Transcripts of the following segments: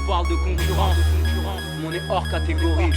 parle de concurrence, on est hors catégorie.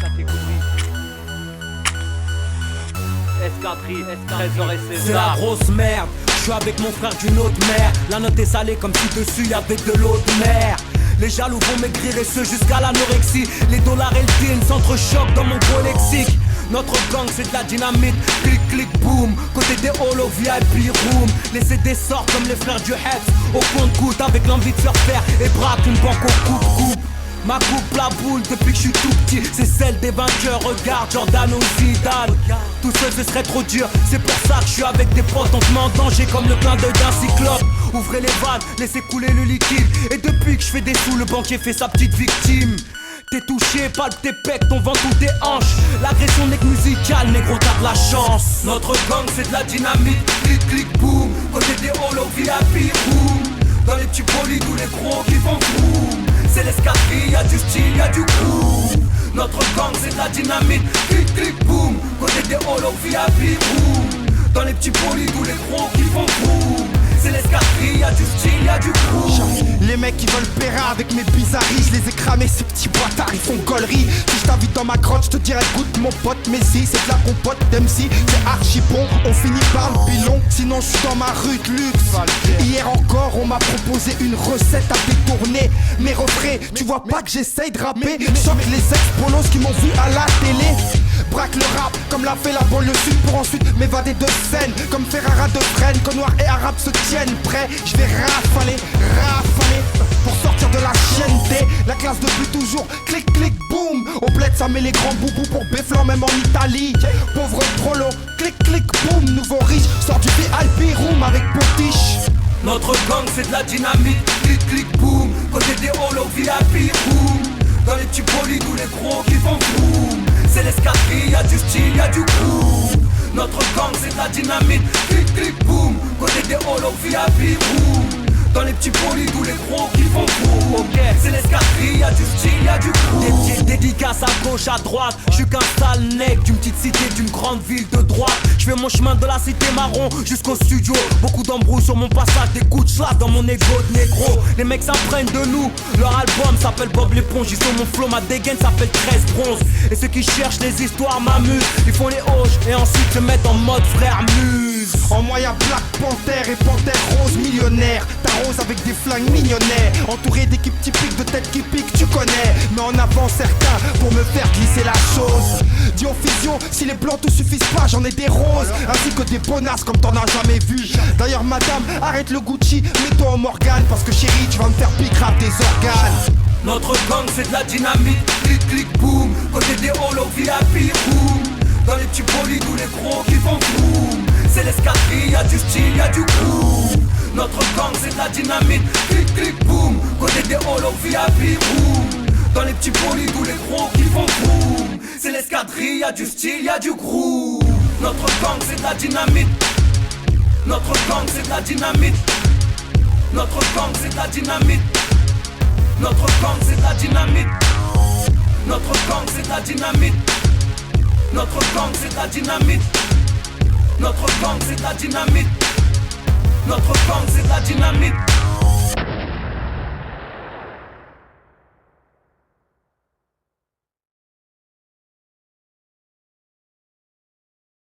Escadrille, Trésor et César. C'est la grosse merde, je suis avec mon frère d'une autre mère. La note est salée comme si dessus y'avait de l'eau de mer. Les jaloux vont maigrir et ce jusqu'à l'anorexie. Les dollars et le deal s'entrechoquent dans mon gros lexique. Notre gang c'est de la dynamite, clic clic boom. Côté des holo VIP room. Les CD sortent comme les frères du Hex. Au compte-goutte avec l'envie de faire faire et braque une banque au coupe-coupe. Ma coupe la boule depuis que je suis tout petit. C'est celle des vainqueurs, regarde Jordan ou Zidane. Tout seul ce serait trop dur, c'est pour ça que je suis avec des potes. On se met en danger comme le clin d'œil d'un cyclope. Ouvrez les vannes, laissez couler le liquide. Et depuis que je fais des sous, le banquier fait sa petite victime. T'es touché, palpe tes pecs, ton ventre ou tes hanches. L'agression n'est que musicale, négro t'as de la chance. Notre gang c'est de la dynamite, clic clic boom. Côté des holo VIP room. Dans les petits bolides ou les gros qui vont boom. C'est l'escadrille, y'a du style, y'a du crew. Notre gang c'est de la dynamite, clic clic boom. Côté des holo VIP room. Dans les petits bolides ou les gros qui vont boom. C'est l'escadrille, y'a du style, y'a du crew. Les mecs qui veulent péra avec mes bizarreries, je les ai cramés, ces petits bâtards, ils font gaulerie. Si je t'invite dans ma grotte, je te dirais goûte mon pote. Mais si c'est de la compote d'MC, c'est archi bon. On finit par le pilon, sinon je suis dans ma rue de luxe. Hier encore, on m'a proposé une recette à détourner. Mes refrains, tu vois pas que j'essaye de rapper. Choque les ex-polos qui m'ont vu à la télé. Braque le rap comme l'a fait la banlieue sud pour ensuite m'évader de scène. Comme Ferrara de Fresnes, que noir et arabe se tiennent prêts. Je vais rafaler pour sortir de la chienneté. La classe depuis toujours, clic clic boum. Au bled ça met les grands boubous pour Béflan même en Italie. Pauvre prolo, clic clic boum. Nouveau riche, sort du VIP room avec potiche. Notre gang c'est de la dynamite, clic clic boom. Côté des holo VIP room. Dans les petits bolides ou les gros qui vont boom. C'est l'escadrille, y'a du style, y'a du crew. Notre gang c'est de la dynamite, clic clic boom. Côté des holo VIP room. Dans les petits bolides ou les gros qui vont boum. Ok, c'est l'escadrille, y'a du style, y'a du crew. Des petites dédicaces à gauche, à droite. J'suis qu'un sale nec d'une petite cité, d'une grande ville de droite. J'fais mon chemin de la cité marron jusqu'au studio. Beaucoup d'embrouilles sur mon passage, des coups de chlasse dans mon égo de négro. Les mecs s'imprègnent de nous, leur album s'appelle Bob l'éponge. Ils sont mon flow, ma dégaine s'appelle 13 bronze. Et ceux qui cherchent les histoires m'amusent. Ils font les hoches et ensuite se mettent en mode frère muse. En moi y'a Black Panther et Panthère Rose millionnaire. T'arroses avec des flingues mignonnaires. Entouré d'équipes typiques de tête qui pique, tu connais. Mais en avant certains pour me faire glisser la chose. Dis en fusion, si les blancs te suffisent pas, j'en ai des roses. Ainsi que des bonasses comme t'en as jamais vu. D'ailleurs madame, arrête le Gucci, mets-toi en Morgane. Parce que chérie, tu vas me faire piquer tes organes. Notre gang c'est de la dynamite, clic clic boom. Côté des holo VIP room. Dans les petits bolides ou les gros qui vont boom. C'est l'escadrille, y'a du style, y'a du crew. Notre gang c'est de la dynamite, clic clic boom. Côté des holo VIP room. Dans les petits bolides ou les gros qui vont boom. C'est l'escadrille, y'a du style, y'a du crew. Notre gang c'est de la dynamite. Notre gang c'est de la dynamite. Notre gang c'est de la dynamite. Notre gang c'est de la dynamite. Notre gang c'est de la dynamite. Notre gang c'est de la dynamite. Notre gang c'est de la dynamite. Notre gang c'est de la dynamite.